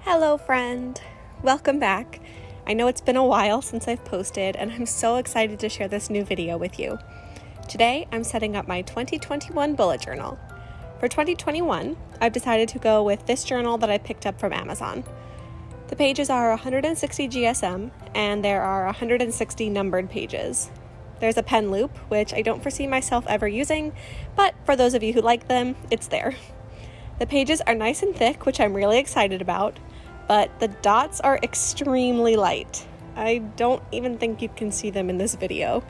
Hello friend! Welcome back. I know it's been a while since I've posted and I'm so excited to share this new video with you. Today I'm setting up my 2021 bullet journal. For 2021, I've decided to go with this journal that I picked up from Amazon. The pages are 160 GSM and there are 160 numbered pages. There's a pen loop, which I don't foresee myself ever using, but for those of you who like them, it's there. The pages are nice and thick, which I'm really excited about, but the dots are extremely light. I don't even think you can see them in this video.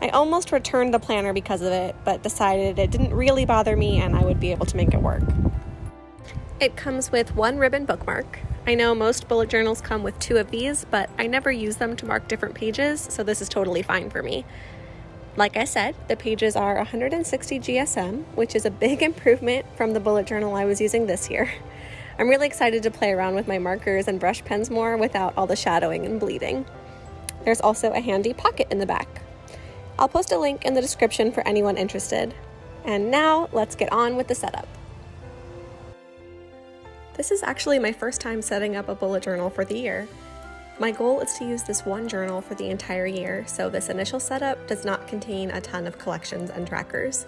I almost returned the planner because of it, but decided it didn't really bother me and I would be able to make it work. It comes with one ribbon bookmark. I know most bullet journals come with two of these, but I never use them to mark different pages, so this is totally fine for me. Like I said, the pages are 160 GSM, which is a big improvement from the bullet journal I was using this year. I'm really excited to play around with my markers and brush pens more without all the shadowing and bleeding. There's also a handy pocket in the back. I'll post a link in the description for anyone interested. And now, let's get on with the setup. This is actually my first time setting up a bullet journal for the year. My goal is to use this one journal for the entire year, so this initial setup does not contain a ton of collections and trackers.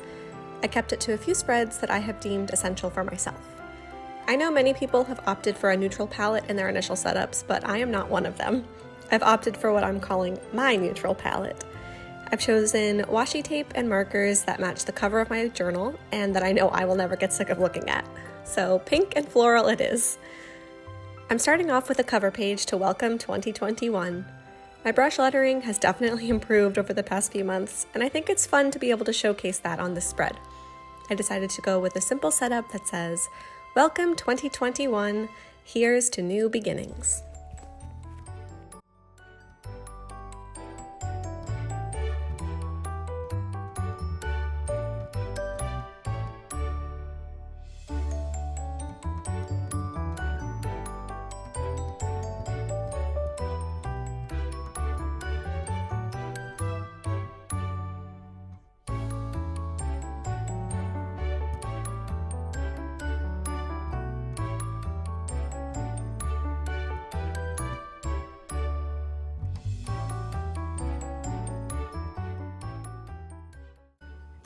I kept it to a few spreads that I have deemed essential for myself. I know many people have opted for a neutral palette in their initial setups, but I am not one of them. I've opted for what I'm calling my neutral palette. I've chosen washi tape and markers that match the cover of my journal and that I know I will never get sick of looking at. So pink and floral it is. I'm starting off with a cover page to welcome 2021. My brush lettering has definitely improved over the past few months, and I think it's fun to be able to showcase that on this spread. I decided to go with a simple setup that says, "Welcome 2021, here's to new beginnings."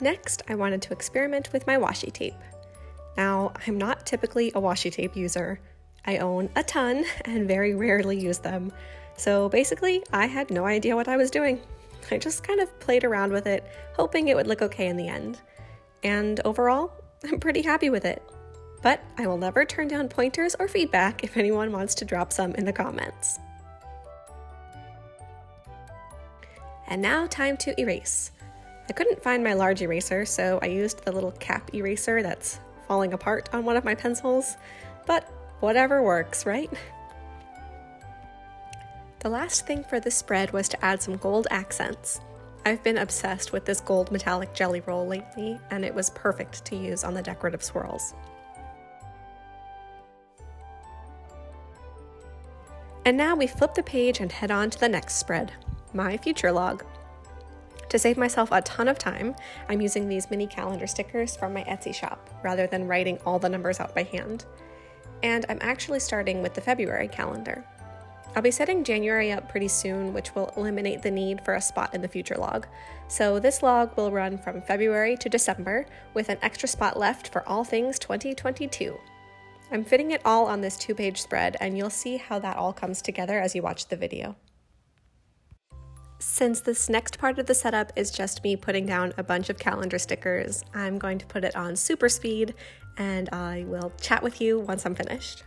Next, I wanted to experiment with my washi tape. Now, I'm not typically a washi tape user. I own a ton and very rarely use them. So basically, I had no idea what I was doing. I just kind of played around with it, hoping it would look okay in the end. And overall, I'm pretty happy with it. But I will never turn down pointers or feedback if anyone wants to drop some in the comments. And now time to erase. I couldn't find my large eraser, so I used the little cap eraser that's falling apart on one of my pencils, but whatever works, right? The last thing for this spread was to add some gold accents. I've been obsessed with this gold metallic jelly roll lately, and it was perfect to use on the decorative swirls. And now we flip the page and head on to the next spread, my future log. To save myself a ton of time, I'm using these mini calendar stickers from my Etsy shop, rather than writing all the numbers out by hand. And I'm actually starting with the February calendar. I'll be setting January up pretty soon, which will eliminate the need for a spot in the future log. So this log will run from February to December, with an extra spot left for all things 2022. I'm fitting it all on this 2-page spread, and you'll see how that all comes together as you watch the video. Since this next part of the setup is just me putting down a bunch of calendar stickers, I'm going to put it on super speed, and I will chat with you once I'm finished.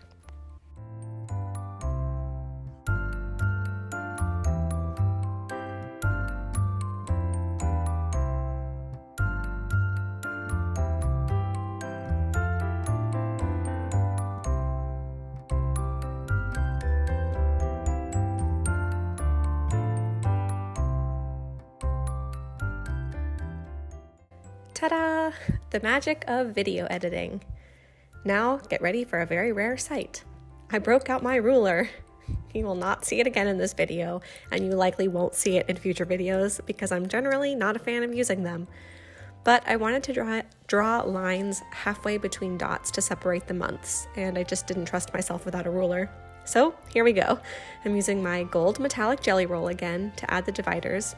Ta-da! The magic of video editing. Now, get ready for a very rare sight. I broke out my ruler. You will not see it again in this video, and you likely won't see it in future videos because I'm generally not a fan of using them. but I wanted to draw lines halfway between dots to separate the months, and I just didn't trust myself without a ruler. So here we go. I'm using my gold metallic jelly roll again to add the dividers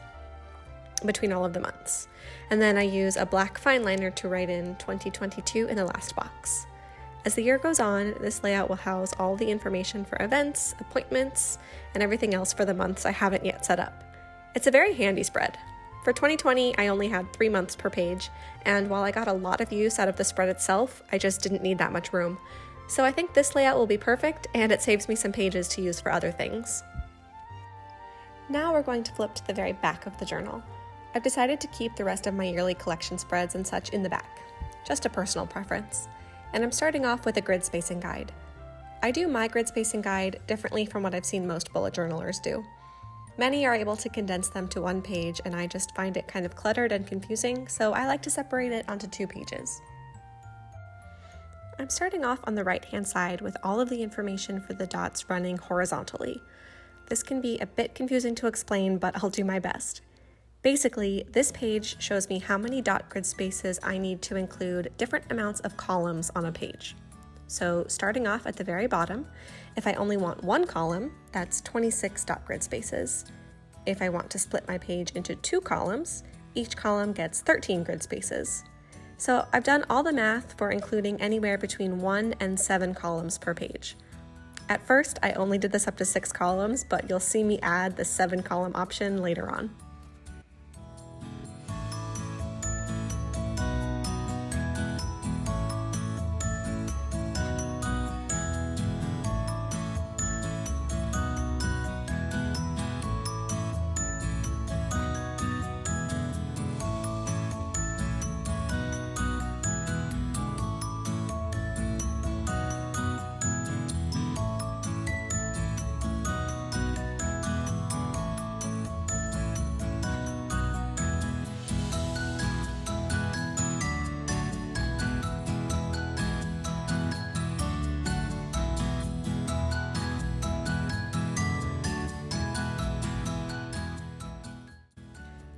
between all of the months. And then I use a black fine liner to write in 2022 in the last box. As the year goes on, this layout will house all the information for events, appointments, and everything else for the months I haven't yet set up. It's a very handy spread. For 2020, I only had 3 months per page, and while I got a lot of use out of the spread itself, I just didn't need that much room. So I think this layout will be perfect, and it saves me some pages to use for other things. Now we're going to flip to the very back of the journal. I've decided to keep the rest of my yearly collection spreads and such in the back, just a personal preference. And I'm starting off with a grid spacing guide. I do my grid spacing guide differently from what I've seen most bullet journalers do. Many are able to condense them to 1 page, and I just find it kind of cluttered and confusing, so I like to separate it onto 2 pages. I'm starting off on the right-hand side with all of the information for the dots running horizontally. This can be a bit confusing to explain, but I'll do my best. Basically, this page shows me how many dot grid spaces I need to include different amounts of columns on a page. So starting off at the very bottom, if I only want 1 column, that's 26 dot grid spaces. If I want to split my page into 2 columns, each column gets 13 grid spaces. So I've done all the math for including anywhere between 1 and 7 columns per page. At first, I only did this up to 6 columns, but you'll see me add the 7 column option later on.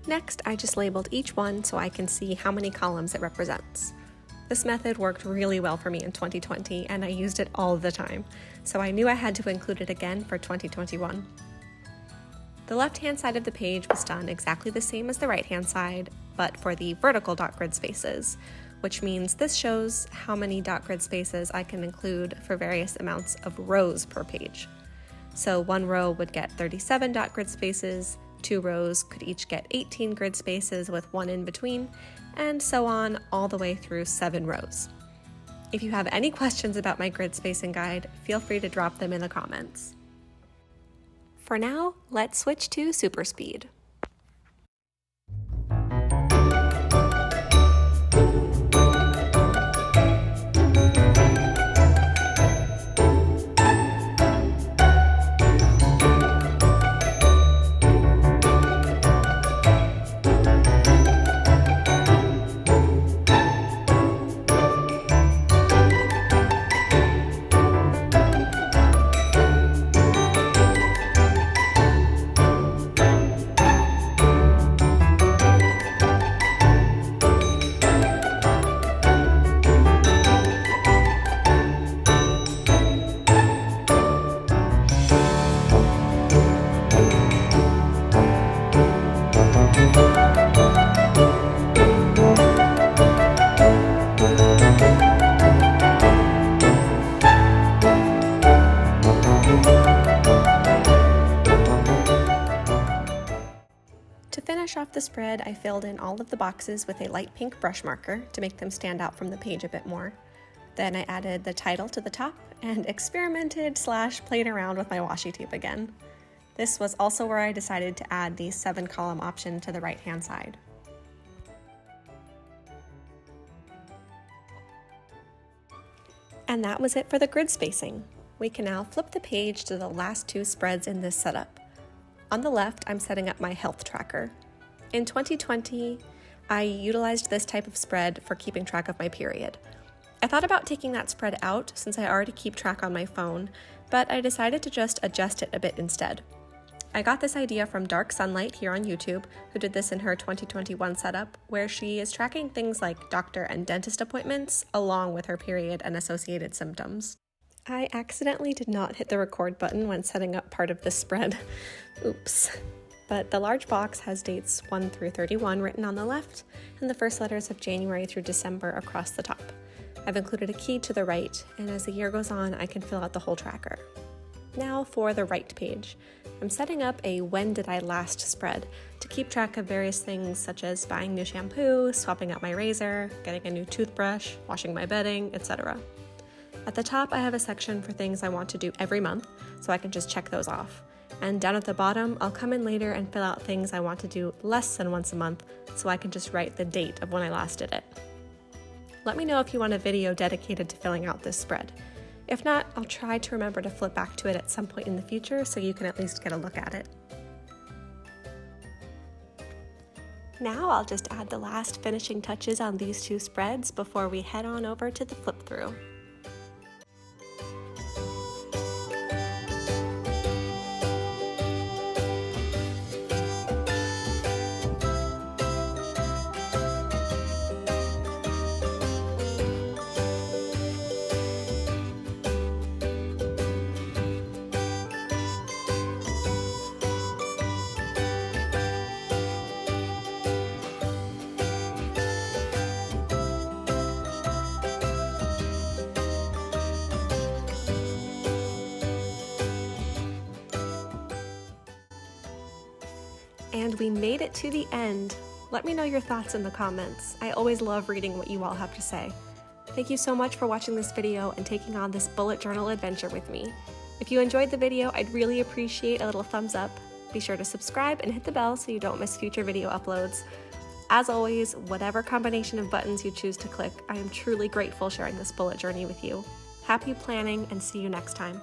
Next, I just labeled each one so I can see how many columns it represents. This method worked really well for me in 2020, and I used it all the time, so I knew I had to include it again for 2021. The left-hand side of the page was done exactly the same as the right-hand side, but for the vertical dot grid spaces, which means this shows how many dot grid spaces I can include for various amounts of rows per page. So 1 row would get 37 dot grid spaces, 2 rows could each get 18 grid spaces with 1 in between, and so on all the way through 7 rows. If you have any questions about my grid spacing guide, feel free to drop them in the comments. For now, let's switch to super speed. To finish off the spread, I filled in all of the boxes with a light pink brush marker to make them stand out from the page a bit more. Then I added the title to the top and experimented/played around with my washi tape again. This was also where I decided to add the 7 column option to the right-hand side. And that was it for the grid spacing. We can now flip the page to the last 2 spreads in this setup. On the left, I'm setting up my health tracker. In 2020, I utilized this type of spread for keeping track of my period. I thought about taking that spread out since I already keep track on my phone, but I decided to just adjust it a bit instead. I got this idea from Dark Sunlight here on YouTube, who did this in her 2021 setup, where she is tracking things like doctor and dentist appointments along with her period and associated symptoms. I accidentally did not hit the record button when setting up part of this spread. Oops. But the large box has dates 1 through 31 written on the left, and the first letters of January through December across the top. I've included a key to the right, and as the year goes on, I can fill out the whole tracker. Now for the right page. I'm setting up a when did I last spread to keep track of various things such as buying new shampoo, swapping out my razor, getting a new toothbrush, washing my bedding, etc. At the top, I have a section for things I want to do every month, so I can just check those off. And down at the bottom, I'll come in later and fill out things I want to do less than once a month, so I can just write the date of when I last did it. Let me know if you want a video dedicated to filling out this spread. If not, I'll try to remember to flip back to it at some point in the future so you can at least get a look at it. Now I'll just add the last finishing touches on these two spreads before we head on over to the flip through. And we made it to the end. Let me know your thoughts in the comments. I always love reading what you all have to say. Thank you so much for watching this video and taking on this bullet journal adventure with me. If you enjoyed the video, I'd really appreciate a little thumbs up. Be sure to subscribe and hit the bell so you don't miss future video uploads. As always, whatever combination of buttons you choose to click, I am truly grateful sharing this bullet journey with you. Happy planning and see you next time.